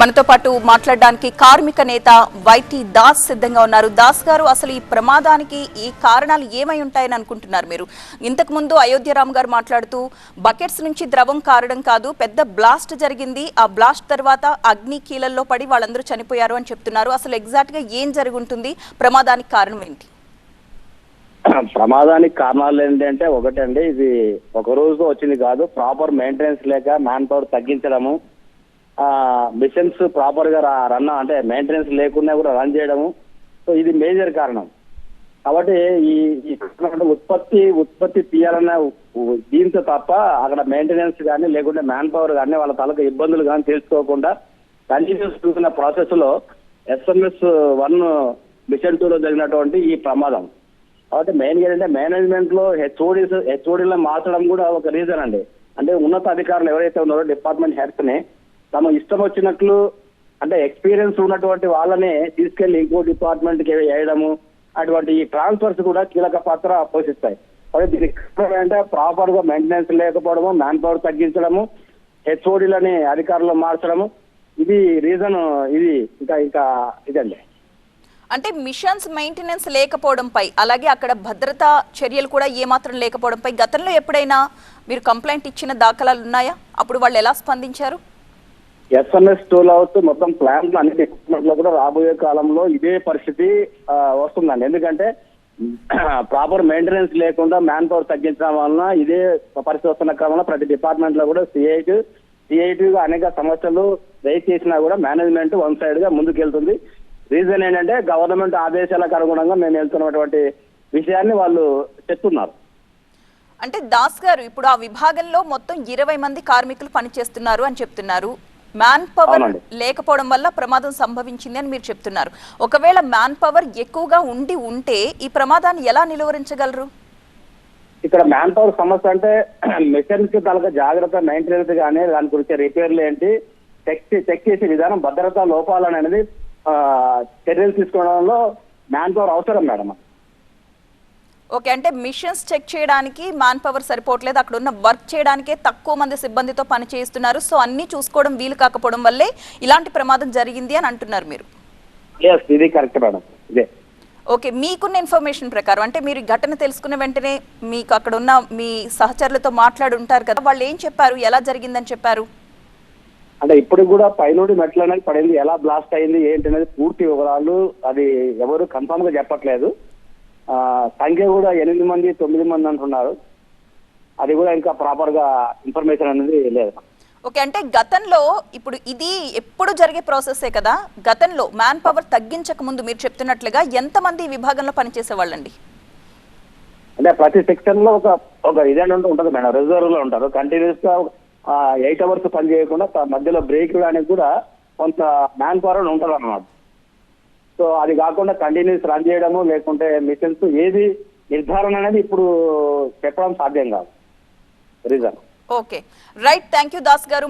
మనతో పాటు మాట్లాడడానికి కార్మిక నేత వైటీ దాస్ సిద్ధంగా ఉన్నారు. దాస్ గారు, అసలు ఈ ప్రమాదానికి ఈ కారణాలు ఏమై ఉంటాయని అనుకుంటున్నారు మీరు? ఇంతకు ముందు అయోధ్యరామ్ గారు మాట్లాడుతూ బకెట్స్ నుంచి ద్రవం కారడం కాదు, పెద్ద బ్లాస్ట్ జరిగింది, ఆ బ్లాస్ట్ తర్వాత అగ్ని కీలల్లో పడి వాళ్ళందరూ చనిపోయారు అని చెప్తున్నారు. అసలు ఎగ్జాక్ట్ గా ఏం జరుగుంటుంది, ప్రమాదానికి కారణం ఏంటి? ప్రమాదానికి కారణాలు ఏంటంటే ఒకటండి, ఇది ఒక రోజుతో వచ్చింది కాదు. ప్రాపర్ మెయింటెనెన్స్ లేక మ్యాన్ పవర్ తగ్గించడము, మిషన్స్ ప్రాపర్ గా రన్ అంటే మెయింటెనెన్స్ లేకుండా కూడా రన్ చేయడము. సో ఇది మేజర్ కారణం. కాబట్టి ఈ ఉత్పత్తి తీయాలన్న దీంతో తప్ప అక్కడ మెయింటెనెన్స్ కానీ లేకుంటే మ్యాన్ పవర్ కానీ వాళ్ళ తలకు ఇబ్బందులు కానీ తెలుసుకోకుండా కంటిన్యూస్ చూసిన ప్రాసెస్ లో SMS-1 మిషన్ 2లో జరిగినటువంటి ఈ ప్రమాదం. కాబట్టి మెయిన్ ఏంటంటే మేనేజ్మెంట్ లో హెచ్ఓడీలను మార్చడం కూడా ఒక రీజన్ అండి. అంటే ఉన్నత అధికారులు ఎవరైతే ఉన్నారో డిపార్ట్మెంట్ హెడ్స్ ని తమ ఇష్టం వచ్చినట్లు అంటే ఎక్స్పీరియన్స్ ఉన్నటువంటి వాళ్ళని తీసుకెళ్లి ఇంకో డిపార్ట్మెంట్ కి వేయడము, అటువంటి ఈ ట్రాన్స్ఫర్స్ కూడా కీలక పాత్ర పోషిస్తాయి. కాబట్టి దీనికి అంటే ప్రాపర్ గా మెయింటెనెన్స్ లేకపోవడము, మ్యాన్ పవర్ తగ్గించడము, హెచ్ఓడీలని అధికారులు మార్చడము, ఇది రీజన్. ఇది ఇంకా ఇదండి. అంటే మిషన్స్ మెయింటెనెన్స్ లేకపోవడంపై, అలాగే అక్కడ భద్రతా చర్యలు కూడా ఏమాత్రం లేకపోవడంపై గతంలో ఎప్పుడైనా మీరు కంప్లైంట్ ఇచ్చిన దాఖలాలు ఉన్నాయా? అప్పుడు వాళ్ళు ఎలా స్పందించారు? SMS-2 మొత్తం ప్లాంట్లు అన్ని డిపార్ట్మెంట్ లో కూడా రాబోయే కాలంలో ఇదే పరిస్థితి వస్తుందండి. ఎందుకంటే ప్రాపర్ మెయింటెనెన్స్ లేకుండా మ్యాన్ పవర్ తగ్గించడం వలన ఇదే పరిస్థితి వస్తున్న క్రమంలో ప్రతి డిపార్ట్మెంట్ లో కూడా సిఐటి అనేక సమస్యలు రైజ్ చేసినా కూడా మేనేజ్మెంట్ వన్ సైడ్ గా ముందుకెళ్తుంది. రీజన్ ఏంటంటే గవర్నమెంట్ ఆదేశాలకు అనుగుణంగా మేము వెళ్తున్నటువంటి విషయాన్ని వాళ్ళు చెప్తున్నారు. అంటే దాస్ గారు, ఇప్పుడు ఆ విభాగంలో మొత్తం 20 మంది కార్మికులు పనిచేస్తున్నారు అని చెప్తున్నారు. మ్యాన్ పవర్ లేకపోవడం వల్ల ప్రమాదం సంభవించింది అని మీరు చెప్తున్నారు. ఒకవేళ మ్యాన్ పవర్ ఎక్కువగా ఉంటే ఈ ప్రమాదాన్ని ఎలా నిలువరించగలరు? ఇక్కడ మ్యాన్ పవర్ సమస్య అంటే మిషన్స్ కి తలక జాగ్రత్త మెయింటెనెన్స్ కానీ దాని గురించి రిపేర్లు ఏంటి చెక్ చేసే విధానం, భద్రతా లోపాలు అనేది చర్యలు తీసుకోవడంలో మ్యాన్ పవర్ అవసరం మేడం. ఓకే, అంటే మిషన్స్ చెక్ చేయడానికి మ్యాన్ పవర్ సరిపోవట్లేదు, అక్కడ ఉన్న వర్క్ చేయడానికే తక్కువ మంది సిబ్బందితో పని చేయిస్తున్నారు. సో అన్ని చూసుకోవడం వీలు కాకపోవడం వల్లే ఇలాంటి ప్రమాదం జరిగింది అని అంటున్నారు మీరు. ఇది కరెక్ట్ మేడం. ఇదే ఓకే, మీకున్న ఇన్ఫర్మేషన్ ప్రకారం, అంటే మీరు ఘటన తెలుసుకున్న వెంటనే మీకు అక్కడ ఉన్న మీ సహచరులతో మాట్లాడి ఉంటారు కదా, వాళ్ళు ఏం చెప్పారు, ఎలా జరిగిందని చెప్పారు? అంటే ఇప్పుడు కూడా పైనుండి మెట్లు అనేది పడింది, ఎలా బ్లాస్ట్ అయింది ఏంటి అనేది పూర్తి వివరాలు అది ఎవరు కన్ఫర్మ్ గా చెప్పట్లేదు. సంఖ్య కూడా 8 మంది 9 మంది అంటున్నారు. అది కూడా ఇంకా ప్రాపర్ గా ఇన్ఫర్మేషన్ అనేది లేదు. ఓకే, అంటే గతంలో ఇప్పుడు ఇది ఎప్పుడు జరిగే ప్రాసెసే కదా, గతంలో మ్యాన్ పవర్ తగ్గించక ముందు మీరు చెప్తున్నట్లుగా ఎంతమంది విభాగంలో పనిచేసే వాళ్ళండి? అంటే ప్రతి సెక్షన్ లో ఒక ఇదేంటంటే ఉంటుంది మేడం, రిజర్వ్ లో ఉంటారు. కంటిన్యూస్ గా 8 hours పని చేయకుండా మధ్యలో బ్రేక్ ఇవ్వడానికి కూడా కొంత మ్యాన్ పవర్ ఉంటుంది అన్నమాట. సో అది కాకుండా కంటిన్యూస్ రన్ చేయడము లేకుంటే మిషన్స్ ఏది నిర్ధారణ అనేది ఇప్పుడు చెప్పడం సాధ్యం కాదు. Reason. Okay, right, thank you Das గారు.